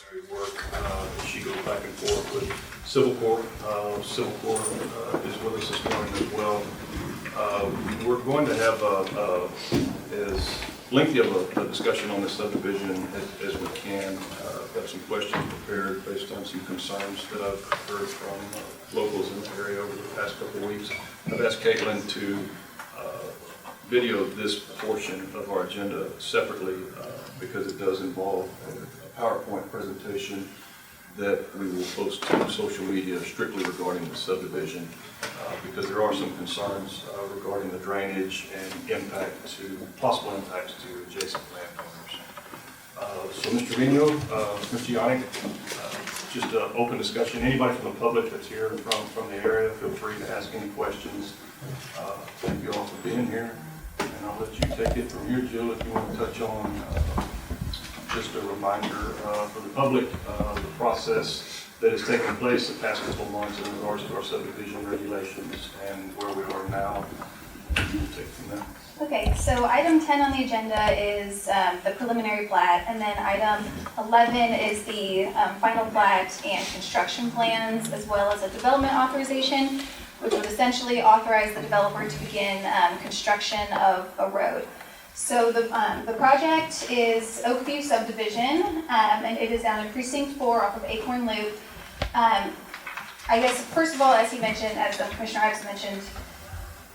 preliminary work. She goes back and forth with Civil Court. Civil Court is with us this morning as well. We're going to have as lengthy of a discussion on this subdivision as we can. I've got some questions prepared based on some concerns that I've heard from locals in the area over the past couple of weeks. I've asked Caitlin to video this portion of our agenda separately because it does involve a PowerPoint presentation that we will post to social media strictly regarding the subdivision because there are some concerns regarding the drainage and possible impacts to adjacent landowners. So Mr. Vino, Mr. Yannick, just an open discussion. Anybody from the public that's here from the area, feel free to ask any questions. Thank you all for being here. And I'll let you take it from here, Jill, if you want to touch on just a reminder for the public, the process that has taken place the past couple of months in regards to our subdivision regulations and where we are now. We'll take it from there. Okay, so item 10 on the agenda is the preliminary plat, and then item 11 is the final plat and construction plans, as well as a development authorization, which would essentially authorize the developer to begin construction of a road. So the project is Oakview Subdivision, and it is down in Precinct 4 off of Acorn Loop. I guess, first of all, as he mentioned, as Commissioner Ives mentioned,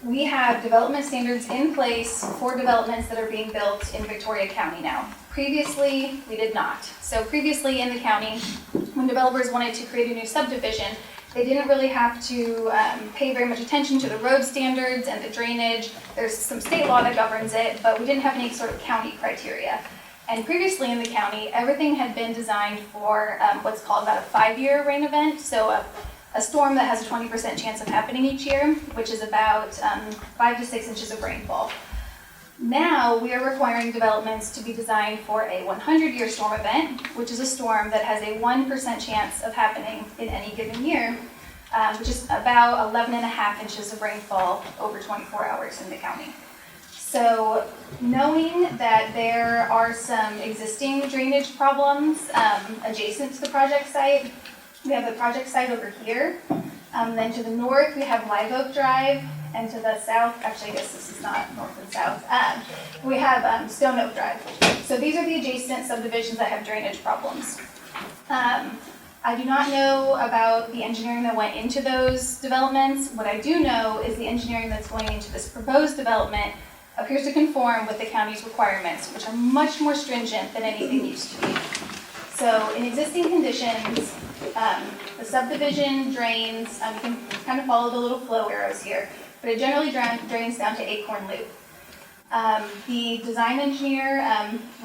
we have development standards in place for developments that are being built in Victoria County now. Previously, we did not. So previously in the county, when developers wanted to create a new subdivision, they didn't really have to pay very much attention to the road standards and the drainage. There's some state law that governs it, but we didn't have any sort of county criteria. And previously in the county, everything had been designed for what's called about a 5-year rain event. So a storm that has a 20% chance of happening each year, which is about 5 to 6 inches of rainfall. Now we are requiring developments to be designed for a 100-year storm event, which is a storm that has a 1% chance of happening in any given year, which is about 11.5 inches of rainfall over 24 hours in the county. So knowing that there are some existing drainage problems adjacent to the project site, we have the project site over here. Then to the north, we have Live Oak Drive, and to the south, actually I guess this is not north and south, we have Stone Oak Drive. So these are the adjacent subdivisions that have drainage problems. I do not know about the engineering that went into those developments. What I do know is the engineering that's going into this proposed development appears to conform with the county's requirements, which are much more stringent than anything used to be. So in existing conditions, the subdivision drains, you can kind of follow the little flow arrows here, but it generally drains down to Acorn Loop. The design engineer,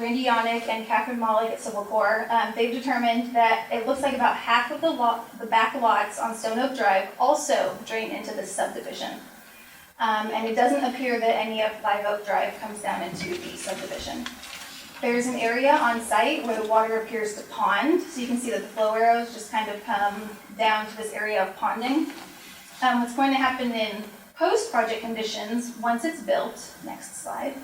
Randy Yannick and Catherine Mollick at Civil Corps, they've determined that it looks like about half of the back lots on Stone Oak Drive also drain into this subdivision. And it doesn't appear that any of Live Oak Drive comes down into the subdivision. There's an area on site where the water appears to pond, so you can see that the flow arrows just kind of come down to this area of ponding. What's going to happen in post-project conditions, once it's built, next slide,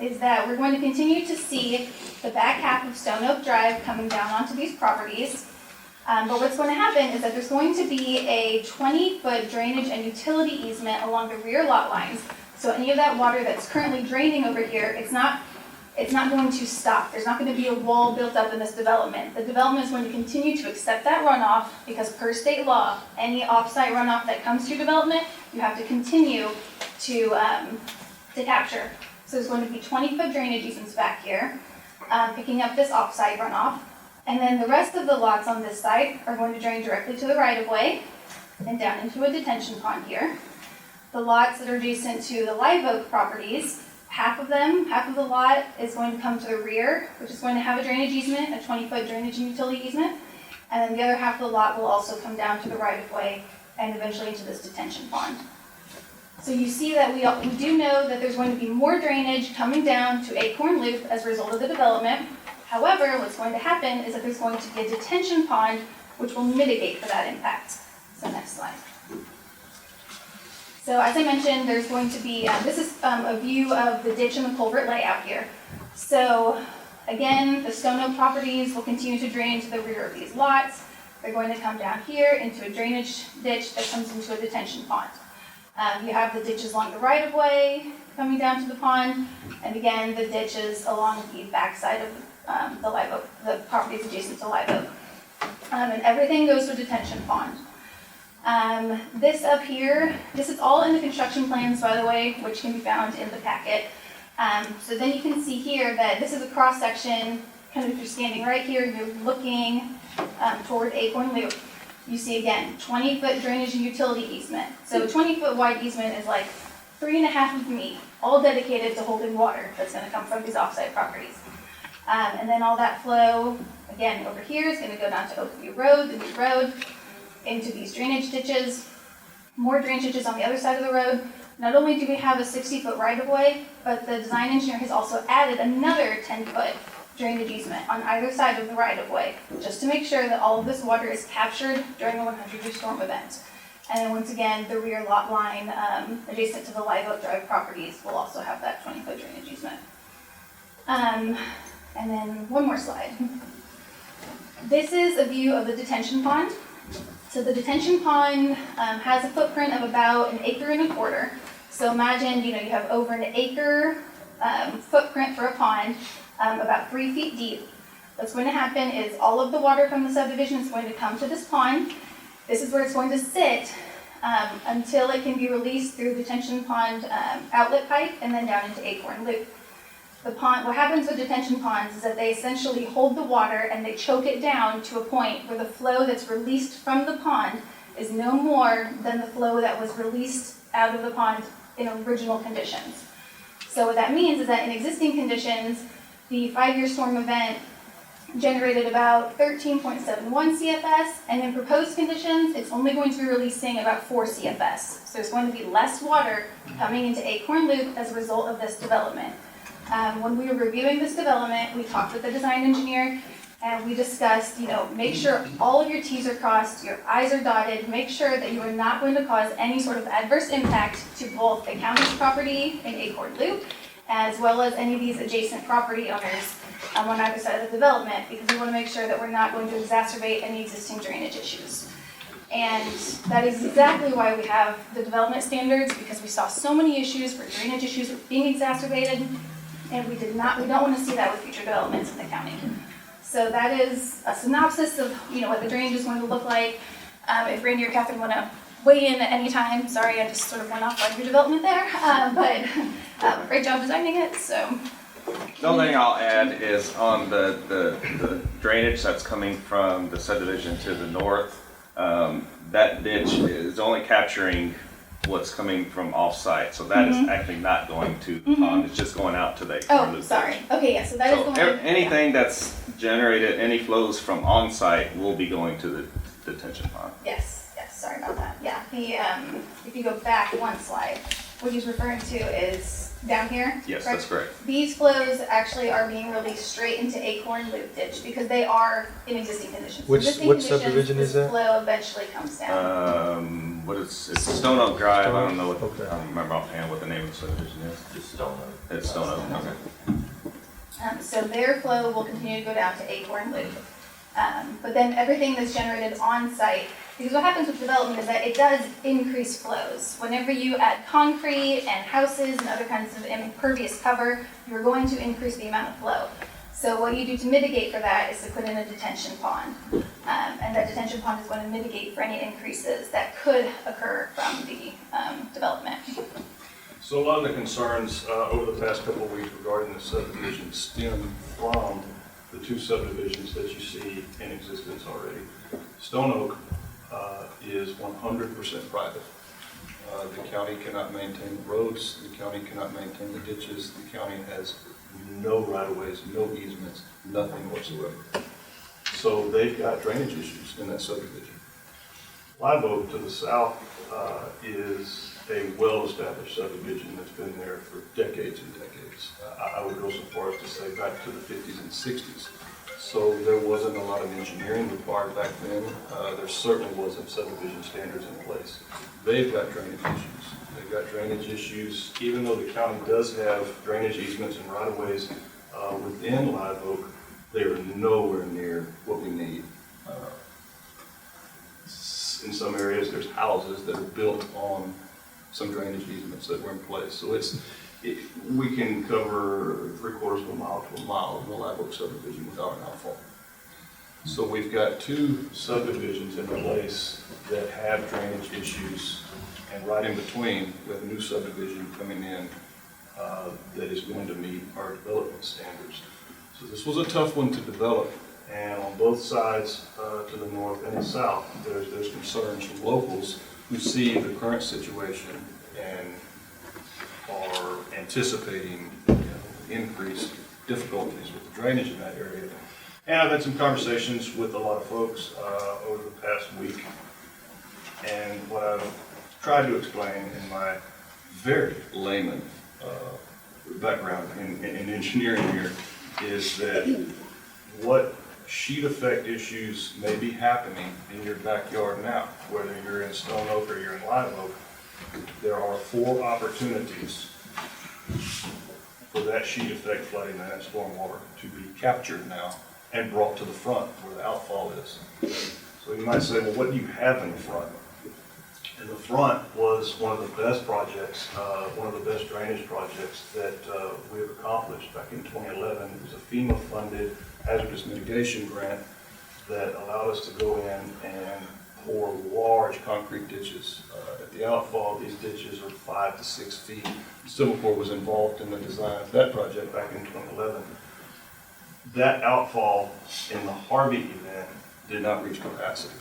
is that we're going to continue to see the back half of Stone Oak Drive coming down onto these properties. But what's going to happen is that there's going to be a 20-foot drainage and utility easement along the rear lot lines. So any of that water that's currently draining over here, it's not going to stop. There's not going to be a wall built up in this development. The development is going to continue to accept that runoff because per state law, any off-site runoff that comes to your development, you have to continue to capture. So there's going to be 20-foot drainage easements back here, picking up this off-site runoff. And then the rest of the lots on this side are going to drain directly to the right-of-way and down into a detention pond here. The lots that are adjacent to the Live Oak properties, half of the lot is going to come to the rear, which is going to have a drainage easement, a 20-foot drainage and utility easement. And then the other half of the lot will also come down to the right-of-way and eventually into this detention pond. So you see that we do know that there's going to be more drainage coming down to Acorn Loop as a result of the development. However, what's going to happen is that there's going to be a detention pond which will mitigate for that impact. So next slide. So as I mentioned, there's going to be, this is a view of the ditch and the culvert layout here. So again, the Stone Oak properties will continue to drain to the rear of these lots. They're going to come down here into a drainage ditch that comes into a detention pond. You have the ditches along the right of way coming down to the pond, and again, the ditches along the backside of the Live Oak, the properties adjacent to Live Oak. And everything goes to a detention pond. This up here, this is all in the construction plans, by the way, which can be found in the packet. So then you can see here that this is a cross section, kind of if you're standing right here, you're looking toward Acorn Loop. You see again, 20-foot drainage and utility easement. So a 20-foot wide easement is like 3.5 feet, all dedicated to holding water that's going to come from these offsite properties. And then all that flow, again, over here is going to go down to Oakview Road, the new road, into these drainage ditches, more drainage ditches on the other side of the road. Not only do we have a 60-foot right-of-way, but the design engineer has also added another 10-foot drainage easement on either side of the right-of-way, just to make sure that all of this water is captured during a 100-year storm event. And then once again, the rear lot line adjacent to the Live Oak Drive properties will also have that 20-foot drainage easement. And then one more slide. This is a view of the detention pond. So the detention pond has a footprint of about 1.25 acres. So imagine, you have over 1 acre footprint for a pond, about 3 feet deep. What's going to happen is all of the water from the subdivision is going to come to this pond. This is where it's going to sit until it can be released through the detention pond outlet pipe and then down into Acorn Loop. The pond, what happens with detention ponds is that they essentially hold the water and they choke it down to a point where the flow that's released from the pond is no more than the flow that was released out of the pond in original conditions. So what that means is that in existing conditions, the 5-year storm event generated about 13.71 CFS, and in proposed conditions, it's only going to be releasing about 4 CFS. So there's going to be less water coming into Acorn Loop as a result of this development. When we were reviewing this development, we talked with the design engineer, and we discussed, make sure all of your T's are crossed, your I's are dotted, make sure that you are not going to cause any sort of adverse impact to both the county's property in Acorn Loop, as well as any of these adjacent property owners on either side of the development, because we want to make sure that we're not going to exacerbate any existing drainage issues. And that is exactly why we have the development standards, because we saw so many issues where drainage issues were being exacerbated, and we don't want to see that with future developments in the county. So that is a synopsis of what the drainage is going to look like. If Randy or Catherine want to weigh in at any time, sorry, I just sort of went off on your development there, but great job designing it. So the only thing I'll add is on the drainage that's coming from the subdivision to the north. That ditch is only capturing what's coming from off-site, so that is actually not going to the pond. It's just going out to the Acorn Loop sorry. ditch. Okay, yeah, so that is So going anything that's generated, any flows from on-site will be going to the detention pond. Yes, sorry about that. Yeah, if you go back one slide, what he's referring to is down here. Yes, correct? that's correct. These flows actually are being released straight into Acorn Loop ditch because they are in existing conditions. Which Existing what conditions, subdivision is this that? flow eventually comes down. It's Stone Oak Drive. I don't know what, Okay. I don't remember offhand what the name of the subdivision is. Just Stone Oak. It's Stone Oak, okay. So their flow will continue to go down to Acorn Loop. But then everything that's generated on site, because what happens with development is that it does increase flows. Whenever you add concrete and houses and other kinds of impervious cover, you're going to increase the amount of flow. So what you do to mitigate for that is to put in a detention pond. And that detention pond is going to mitigate for any increases that could occur from the development. So a lot of the concerns over the past couple of weeks regarding the subdivision stem from the 2 subdivisions that you see in existence already. Stone Oak is 100% private. The county cannot maintain the roads, the county cannot maintain the ditches, the county has no right-of-ways, no easements, nothing whatsoever. So they've got drainage issues in that subdivision. Live Oak to the south is a well-established subdivision that's been there for decades and decades. I would go so far as to say back to the 50s and 60s. So there wasn't a lot of engineering required back then. There certainly wasn't subdivision standards in place. They've got drainage issues. They've got drainage issues, even though the county does have drainage easements and right-of-ways Within Live Oak, they are nowhere near what we need. In some areas, there's houses that are built on some drainage easements that were in place. So we can cover 3/4 of a mile to a mile in the Live Oak subdivision without an outfall. So we've got 2 subdivisions in place that have drainage issues, and right in between, we have a new subdivision coming in that is going to meet our development standards. So this was a tough one to develop, and on both sides, to the north and the south, there's concerns from locals who see the current situation and are anticipating increased difficulties with the drainage in that area. And I've had some conversations with a lot of folks over the past week, and what I've tried to explain in my very layman background in engineering here is that what sheet effect issues may be happening in your backyard now, whether you're in Stone Oak or you're in Live Oak, there are 4 opportunities for that sheet effect flooding and that stormwater to be captured now and brought to the front where the outfall is. So you might say, well, what do you have in the front? And the front was one of the best projects, one of the best drainage projects that we have accomplished back in 2011. It was a FEMA-funded hazardous mitigation grant that allowed us to go in and pour large concrete ditches. At the outfall, these ditches are 5 to 6 feet. Civil Corps was involved in the design of that project back in 2011. That outfall in the Harvey event did not reach capacity,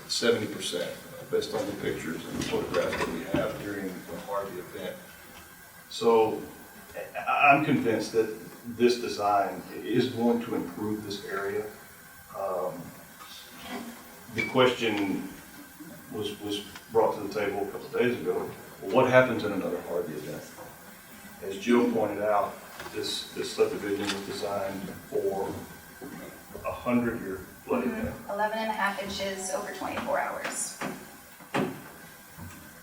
70%. Based on the pictures and the photographs that we have during the Harvey event. So I'm convinced that this design is going to improve this area. The question was brought to the table a couple of days ago, well, what happens in another Harvey event? As Jill pointed out, this subdivision was designed for a 100-year flood event. 11.5 inches over 24 hours.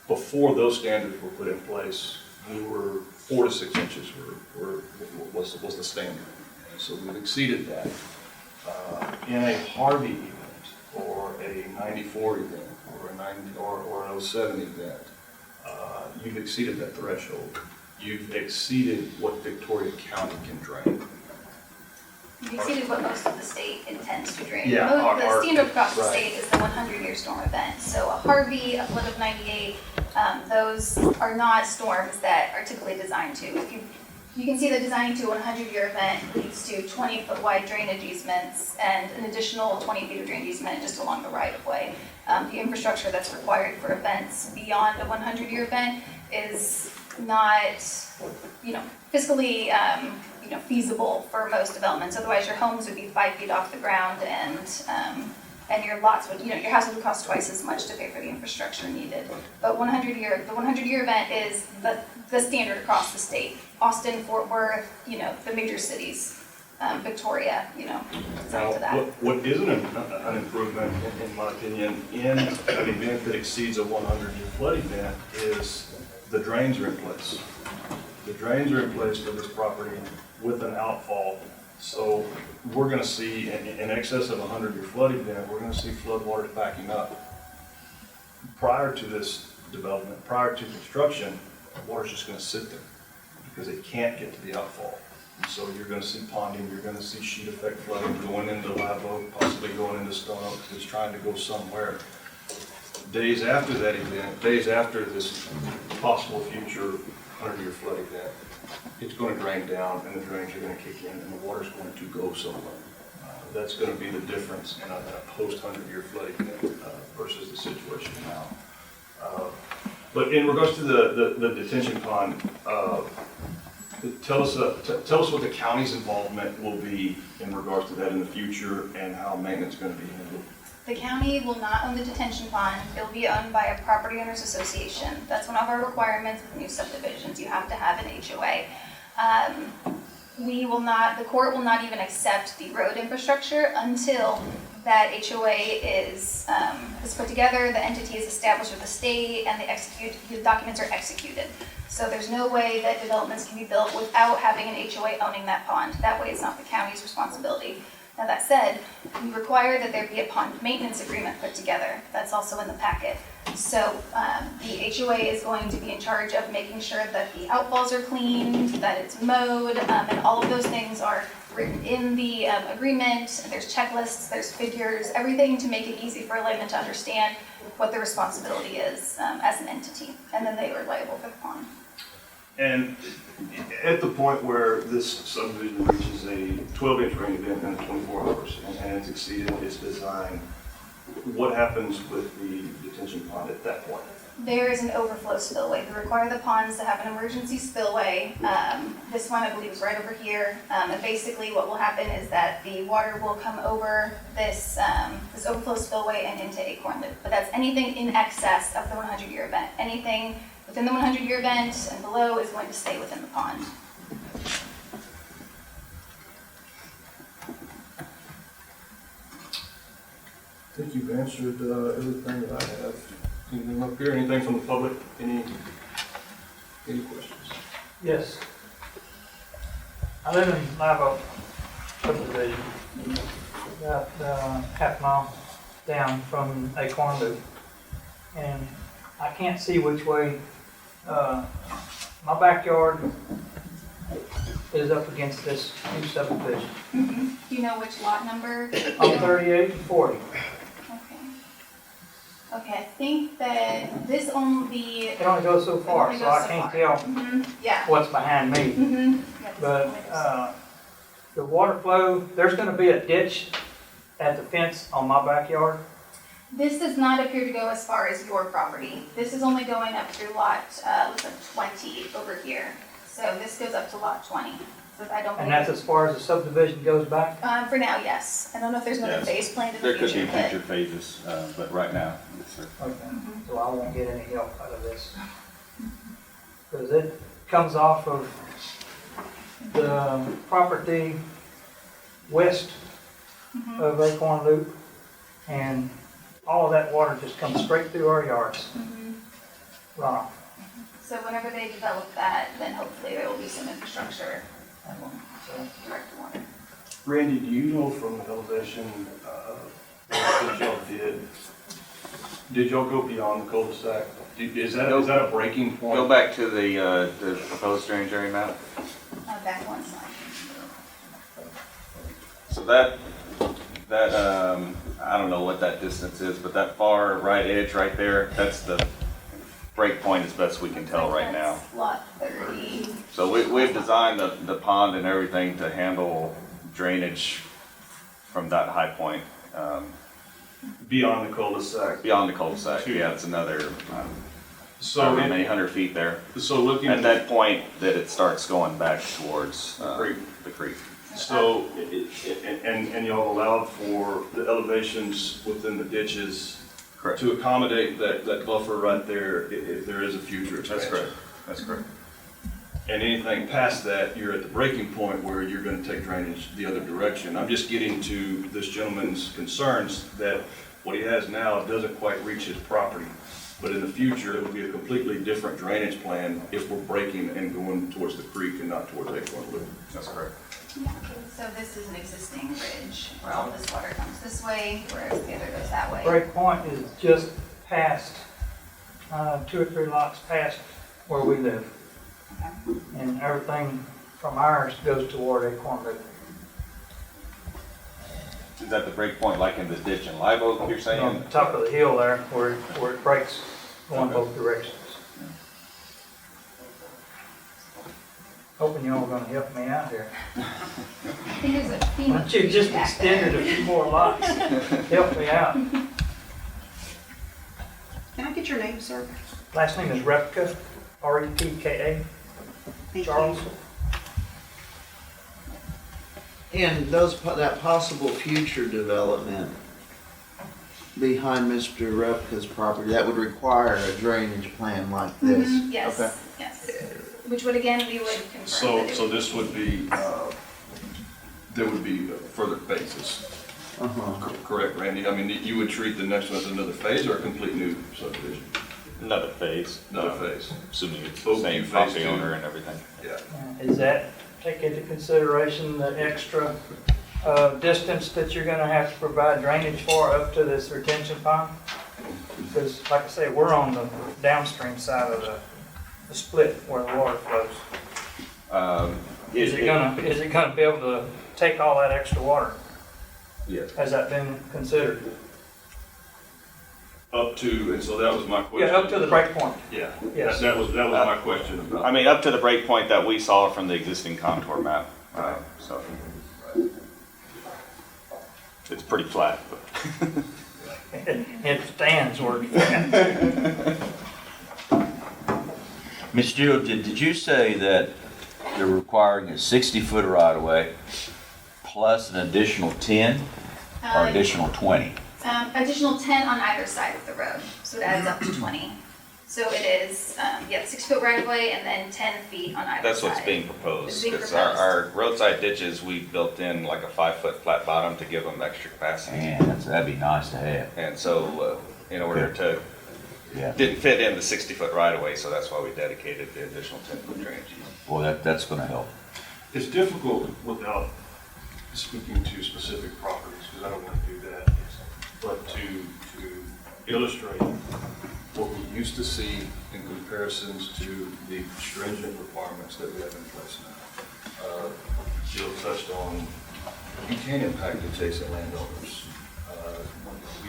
Before those standards were put in place, we were 4 to 6 inches was the standard. And so we've exceeded that. In a Harvey event, or a 94 event, or a 90 or an 07 event, you've exceeded that threshold. You've exceeded what Victoria County can drain. You exceeded what most of the state intends to drain. Yeah, The standard across the right. state is the 100-year storm event. So a Harvey, a flood of 98, those are not storms that are typically designed to. You can see that designing to a 100-year event leads to 20-foot wide drainage easements and an additional 20 feet of drainage easement just along the right-of-way. The infrastructure that's required for events beyond a 100-year event is not, fiscally, feasible for most developments. Otherwise, your homes would be 5 feet off the ground, and your lots would, your house would cost twice as much to pay for the infrastructure needed. But the 100-year event is the standard across the state. Austin, Fort Worth, the major cities, Victoria, designed to that. What isn't an improvement, in my opinion, in an event that exceeds a 100-year flood event is the drains are in place. The drains are in place for this property with an outfall. So we're going to see, in excess of a 100-year flood event, we're going to see floodwaters backing up. Prior to this development, prior to construction, the water's just going to sit there because it can't get to the outfall. And so you're going to see ponding, you're going to see sheet effect flooding going into Live Oak, possibly going into Stone Oak because it's trying to go somewhere. Days after that event, days after this possible future 100-year flood event, it's going to drain down and the drains are going to kick in and the water's going to go somewhere. That's going to be the difference in a post-100-year flood event versus the situation now. But in regards to the detention pond, tell us what the county's involvement will be in regards to that in the future and how maintenance is going to be handled. The county will not own the detention pond. It will be owned by a property owners association. That's one of our requirements with new subdivisions. You have to have an HOA. The court will not even accept the road infrastructure until that HOA is put together, the entity is established with the state, and the documents are executed. So there's no way that developments can be built without having an HOA owning that pond. That way it's not the county's responsibility. Now that said, we require that there be a pond maintenance agreement put together. That's also in the packet. So the HOA is going to be in charge of making sure that the outfalls are cleaned, that it's mowed, and all of those things are written in the agreement. There's checklists, there's figures, everything to make it easy for a layman to understand what their responsibility is as an entity. And then they are liable for the pond. And at the point where this subdivision reaches a 12-inch rain event in 24 hours and it's exceeded its design, what happens with the detention pond at that point? There is an overflow spillway. We require the ponds to have an emergency spillway. This one, I believe, is right over here. And basically what will happen is that the water will come over this overflow spillway and into Acorn Loop. But that's anything in excess of the 100-year event. Anything within the 100-year event and below is going to stay within the pond. I think you've answered everything that I have. Anything up here? Anything from the public? Any questions? Yes. I live in Live Oak Subdivision, about half mile down from Acorn Loop. And I can't see which way, my backyard is up against this new subdivision. Do you know which lot number? On 38 and 40. Okay, I think that this only, It only goes so far, only so goes I so can't far. tell Yeah. what's behind me. Yeah, this But only goes so far. the water flow, there's gonna be a ditch at the fence on my backyard. This does not appear to go as far as your property. This is only going up through lot, looks like 20 over here. So this goes up to lot 20. So I don't And believe. that's as far as the subdivision goes back? For now, yes. I don't know if there's another Yes. phase planned in There the could be future, but. future phases, but right now, yes, sir. Okay, so I won't get any help out of this. Because it comes off of the property west of Acorn Loop, and all of that water just comes straight through our yards, runoff. So whenever they develop that, then hopefully there will be some infrastructure So, to direct the water. Randy, do you know from the elevation that y'all did y'all go beyond the cul-de-sac? Is that a breaking point? Go back to the proposed drainage area map. Back one slide. So that, I don't know what that distance is, but that far right edge right there, that's the break point as best we can tell right now. That's lot 30. So we've designed the pond and everything to handle drainage from that high point, Beyond the cul-de-sac? beyond the cul-de-sac. Yeah, it's another, So, however many 100 feet there. so looking At at that point that it starts going back towards creek. the creek. So, and y'all allowed for the elevations within the ditches Correct. to accommodate that buffer right there if there is a future That's expansion? correct. That's correct. And anything past that, you're at the breaking point where you're gonna take drainage the other direction. I'm just getting to this gentleman's concerns that what he has now doesn't quite reach his property. But in the future, it will be a completely different drainage plan if we're breaking and going towards the creek and not towards Acorn Loop. That's correct. Yeah, so this is an existing bridge where all this water comes this way, whereas the other goes that way. break point is just past, 2 or 3 lots past where we live. Okay. And everything from ours goes toward Acorn Loop. Is that the break point like in the ditch in Live Oak, you're On saying? the top of the hill there, where it breaks, going both directions. Hoping y'all are gonna help me out here. I think there's a Why theme. don't you just extend it a few more lots? Help me out. Can I get your name, sir? Last name is Repka, R-E-P-K-A, Thank Charles. you. And that possible future development behind Mr. Repka's property, that would require a drainage plan like this? Yes, Okay. yes. Which would, again, we would confirm. that it So this would be, there would be further phases. Correct, Randy? I mean, you would treat the next one as another phase or a complete new subdivision? Another phase. Another phase, Assuming it's Both the same phase property two. owner and everything. yeah. Is that, take into consideration the extra distance that you're gonna have to provide drainage for up to this retention pond? Because like I say, we're on the downstream side of the split where the water flows. Is it gonna be able to take all that extra water? Yes. Has that been considered? Up to, and so that was my question. Yeah, up to the break point. Yeah, Yes. that was my question about. I mean, up to the break point that we saw from the existing contour map. So it's pretty flat, but. It stands where it's at. Ms. Jewell, did you say that they're requiring a 60-foot right-of-way plus an additional 10 or additional 20? Additional 10 on either side of the road, so it adds up to 20. So it is, 6-foot right of way and then 10 feet on either side. That's what's being It's proposed. being Because proposed. our roadside ditches, we built in like a 5-foot flat bottom to give them extra capacity. Man, that'd be nice to have. And so, in order to, Yeah. didn't fit in the 60-foot right of way, so that's why we dedicated the additional 10-foot drainage. Well, that's going to help. It's difficult without speaking to specific properties, because I don't want to do that, but to illustrate what we used to see in comparisons to the stringent requirements that we have in place now. Jill touched on, you can impact adjacent landowners.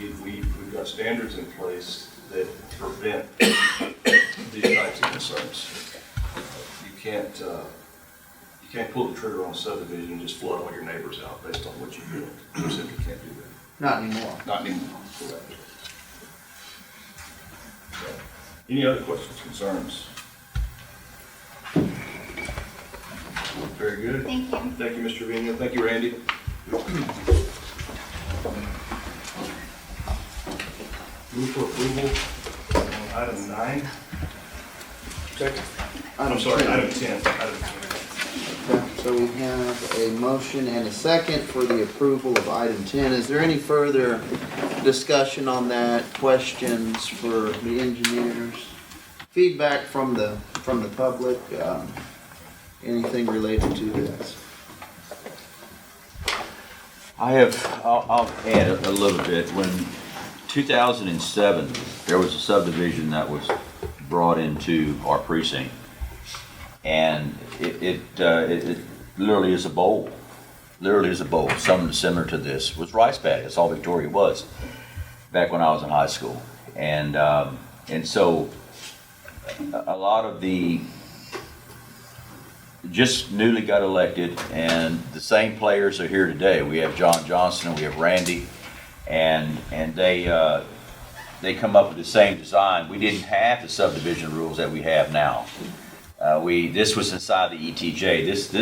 We've got standards in place that prevent these types of concerns. You can't pull the trigger on a subdivision and just flood all your neighbors out based on what you built. You simply can't do that. Not anymore. Not anymore. Correct. Any other questions, concerns? Very good. Thank you. Thank you, Mr. Trevino. Thank you, Randy. Move for approval on item 9. I'm sorry, item 10. Item 10. Okay, so we have a motion and a second for the approval of item 10. Is there any further discussion on that? Questions for the engineers? Feedback from the public? Anything related to this? I'll add a little bit. When 2007, there was a subdivision that was brought into our precinct. And it literally is a bowl. Literally is a bowl. Something similar to this. It was rice paddy. That's all Victoria was back when I was in high school. And so a lot of the just newly got elected, and the same players are here today. We have John Johnson and we have Randy, and they come up with the same design. We didn't have the subdivision rules that we have now. This was inside the ETJ. This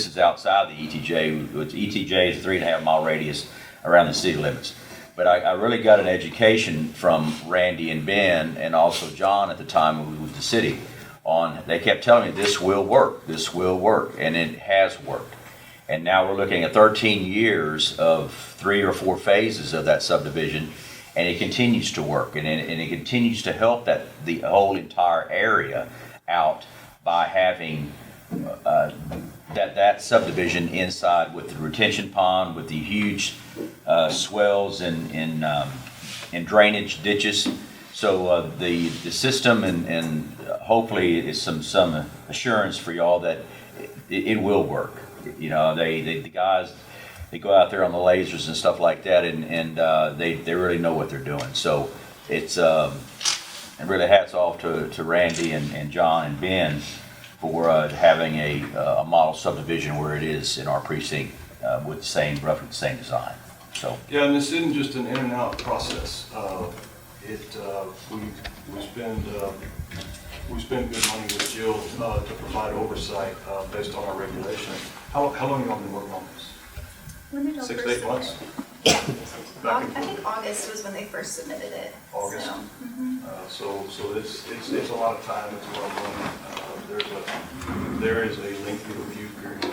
is outside the ETJ. ETJ is a 3.5 mile radius around the city limits. But I really got an education from Randy and Ben, and also John at the time when we moved to the city. They kept telling me this will work, and it has worked. And now we're looking at 13 years of 3 or 4 phases of that subdivision, and it continues to work, and it continues to help the whole entire area out by having that subdivision inside with the retention pond, with the huge swells and drainage ditches. So the system and hopefully is some assurance for y'all that it will work. You know, the guys, they go out there on the lasers and stuff like that, and they really know what they're doing. So it's and really hats off to Randy and John and Ben for having a model subdivision where it is in our precinct with roughly the same design. So Yeah, and this isn't just an in and out process. We spend good money with Jill to provide oversight based on our regulation. How long have y'all been working on this? When did y'all 6 to first 8 months? Yeah. Back and I think August was when they first submitted it. August. So, So it's a lot of time, it's a lot of money. There is a lengthy review period.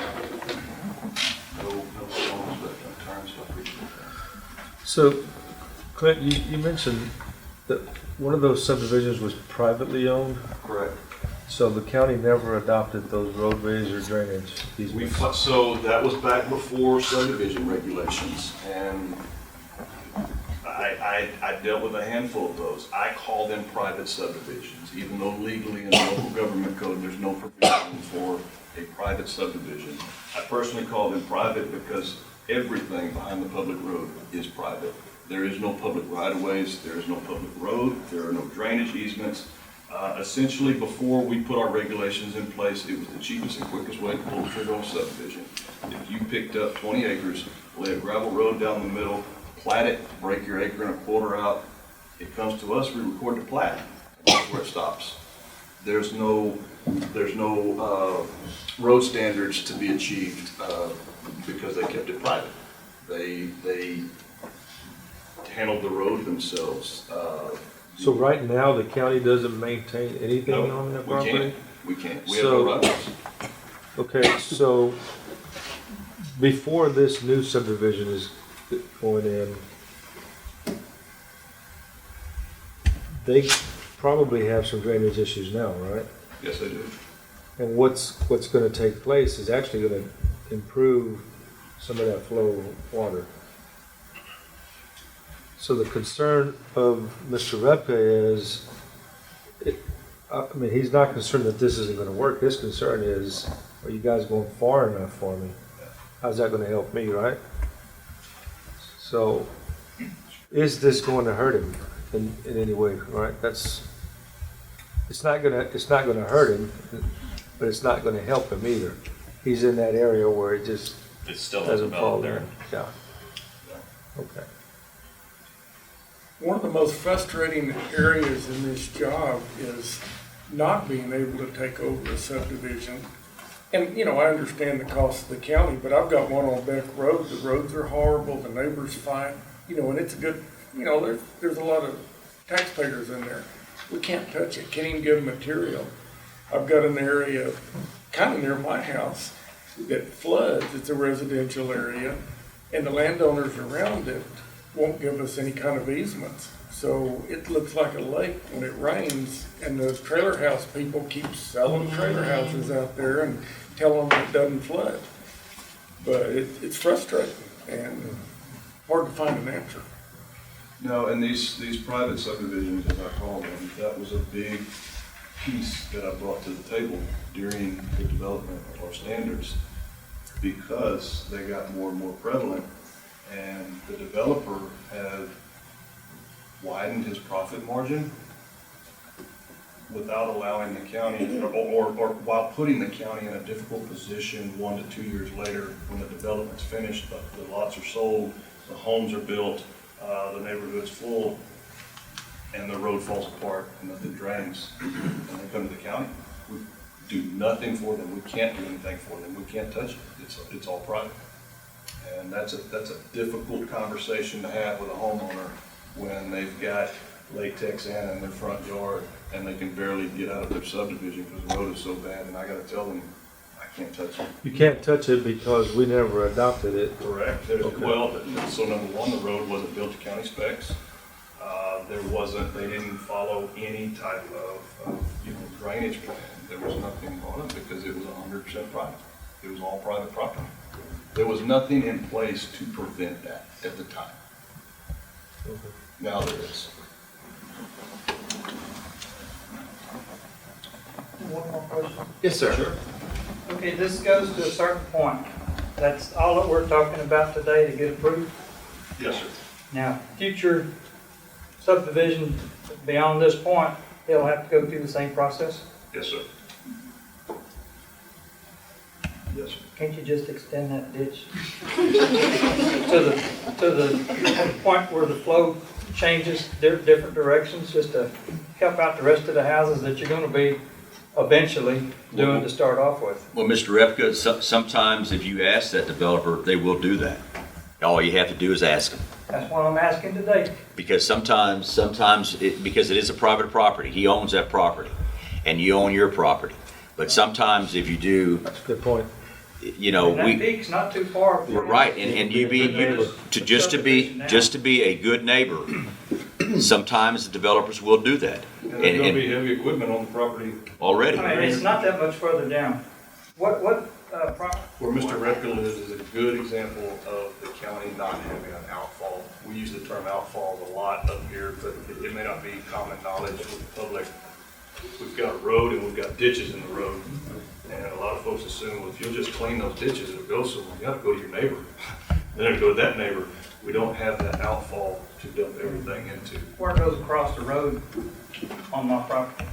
No stones left unturned, so I appreciate that. So, Clint, you mentioned that one of those subdivisions was privately owned, Correct. so the county never adopted those roadways or drainage easements. So that was back before subdivision regulations, and I dealt with a handful of those. I call them private subdivisions, even though legally in the local government code, there's no provision for a private subdivision. I personally call them private because everything behind the public road is private. There is no public right-of-ways, there is no public road, there are no drainage easements. Essentially, before we put our regulations in place, it was the cheapest and quickest way to pull the trigger on a subdivision. If you picked up 20 acres, lay a gravel road down the middle, plat it, break your acre and a quarter out, it comes to us, we record the plat, and that's where it stops. There's no road standards to be achieved because they kept it private. They handled the road themselves. So right now, the county doesn't maintain anything No, on their we property? can't. We can't. We have no rights. Okay, so before this new subdivision is going in, they probably have some drainage issues now, right? Yes, they do. And what's gonna take place is actually gonna improve some of that flow of water. So the concern of Mr. Repka is, I mean, he's not concerned that this isn't gonna work. His concern is, are you guys going far enough for me? How's that gonna help me, right? So, is this going to hurt him in any way, right? It's not gonna hurt him, but it's not gonna help him either. He's in that area where it just It still doesn't fall there. Yeah. Okay. One of the most frustrating areas in this job is not being able to take over a subdivision. And, you know, I understand the cost of the county, but I've got one on Beck Road. The roads are horrible, the neighbors fight, you know, and it's a good, you know, there's a lot of taxpayers in there. We can't touch it, can't even give them material. I've got an area kind of near my house that floods. It's a residential area, and the landowners around it won't give us any kind of easements. So it looks like a lake when it rains, and the trailer house people keep selling trailer houses out there and telling them it doesn't flood. But it's frustrating and hard to find an answer. No, and these private subdivisions, as I call them, that was a big piece that I brought to the table during the development of our standards because they got more and more prevalent, and the developer had widened his profit margin without allowing the county, or while putting the county in a difficult position 1 to 2 years later when the development's finished, the lots are sold, the homes are built, the neighborhood's full, and the road falls apart and nothing drains, and they come to the county. We do nothing for them. We can't do anything for them. We can't touch it. It's all private. And that's a difficult conversation to have with a homeowner when they've got latex in their front yard and they can barely get out of their subdivision because the road is so bad, and I gotta tell them, I can't touch it. You can't touch it because we never adopted it. Correct. Well, so number one, the road wasn't built to county specs. They didn't follow any type of drainage plan. There was nothing on it because it was 100% private. It was all private property. There was nothing in place to prevent that at the time. Now there is. One more question. Yes, sir. Sure. Okay, this goes to a certain point. That's all that we're talking about today to get approved. Yes, sir. Now, future subdivision beyond this point, they'll have to go through the same process? Yes, sir. Yes, sir. Can't you just extend that ditch to the point where the flow changes different directions, just to help out the rest of the houses that you're gonna be eventually doing to start off with? Well, Mr. Repka, sometimes if you ask that developer, they will do that. All you have to do is ask them. That's what I'm asking today. Because because it is a private property, he owns that property, and you own your property. But sometimes if you do, That's a good point. you know, That we, peak's not too far. right, and just to be a good neighbor, sometimes the developers will do that. And there's gonna And be heavy equipment on the property already. I mean, it's not that much further down. What where Mr. Redka lives is a good example of the county not having an outfall. We use the term outfalls a lot up here, but it may not be common knowledge with the public. We've got a road and we've got ditches in the road. And a lot of folks assume, well, if you'll just clean those ditches, it'll go somewhere. You gotta go to your neighbor. Then it'll go to that neighbor. We don't have that outfall to dump everything into. where it goes across the road on my property?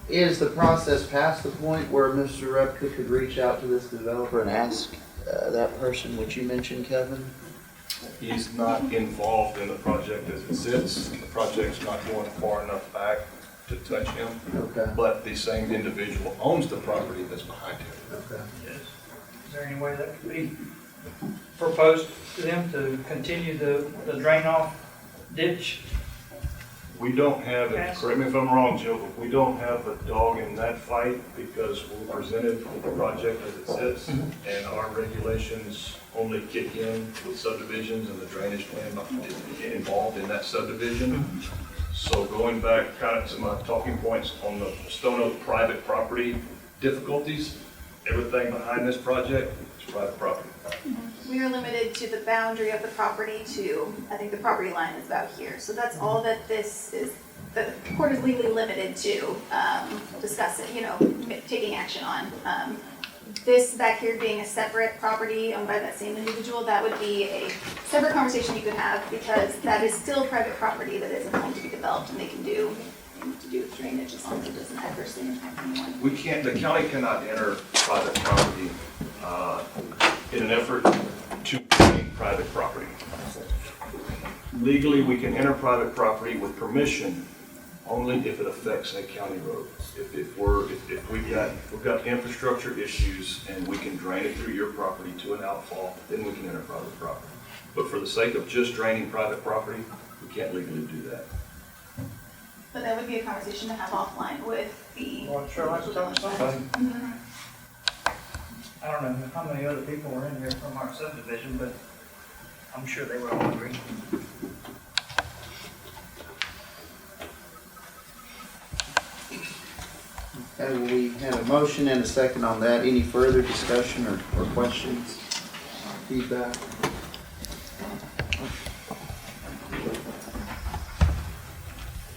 Is the process past the point where Mr. Repka could reach out to this developer and ask that person, which you mentioned, Kevin? He's not involved in the project as it sits. The project's not going far enough back to touch him. Okay. But the same individual owns the property that's behind him. Okay. Is there any way that could be proposed to them to continue the drain off ditch? We don't have, correct me if I'm wrong, Joe, but we don't have a dog in that fight because we're presented with the project as it sits, and our regulations only kick in with subdivisions and the drainage plan involved in that subdivision. So going back kind of to my talking points on the Stone Oak private property difficulties, everything behind this project is private property. We are limited to the boundary of the property to, I think the property line is about here. So that's all that this is, the court is legally limited to discussing, taking action on. This back here being a separate property owned by that same individual, that would be a separate conversation you could have because that is still private property that isn't going to be developed and they can do to do with drainage as long as it doesn't adversely impact anyone. We can't, the county cannot enter private property in an effort to gain private property. Legally, we can enter private property with permission only if it affects a county road. If we've got infrastructure issues and we can drain it through your property to an outfall, then we can enter private property. But for the sake of just draining private property, we can't legally do that. But that would be a conversation to have offline with the. Well, I'd sure like to talk to somebody. I don't know how many other people were in here from our subdivision, but I'm sure they were all agree. Okay, we had a motion and a second on that. Any further discussion or questions, feedback?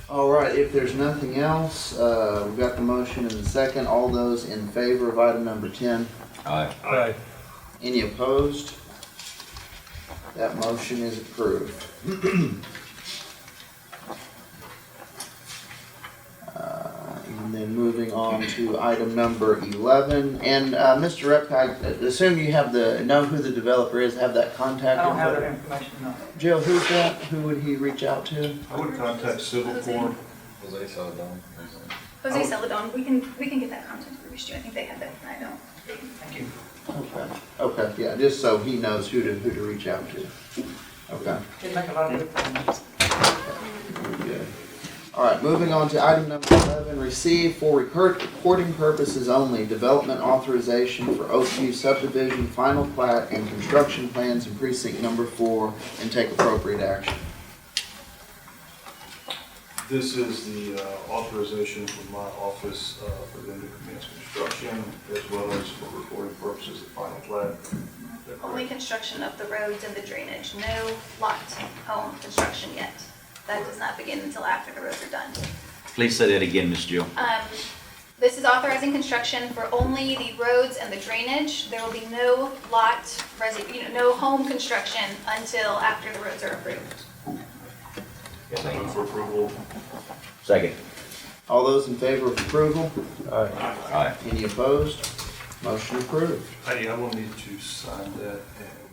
All right, if there's nothing else, we've got the motion and the second. All those in favor of item number 10? Aye. Any opposed? That motion is approved. And then moving on to item number 11. And Mr. Repka, I assume you know who the developer is, have that contact I don't have info? that information, no. Jill, who's that? Who would he reach out to? I would contact Civil Corps. Jose Celadon, we can get that contact information to you. I think they have that, I don't. Thank you. Okay, yeah, just so he knows who to reach out to. Okay. Didn't make a lot of difference. Good. All right, moving on to item number 11, receive for recording purposes only, development authorization for Oakview subdivision, final plat, and construction plans in precinct number 4, and take appropriate action. This is the authorization from my office for them to commence construction as well as for recording purposes of final plat. Only construction of the roads and the drainage, no lot home construction yet. That does not begin until after the roads are done. Please say that again, Ms. Jill. This is authorizing construction for only the roads and the drainage. There will be no lot, no home construction until after the roads are approved. Move for approval. Second. All those in favor of approval? Aye. Any opposed? Motion approved. Heidi, I will need to sign that and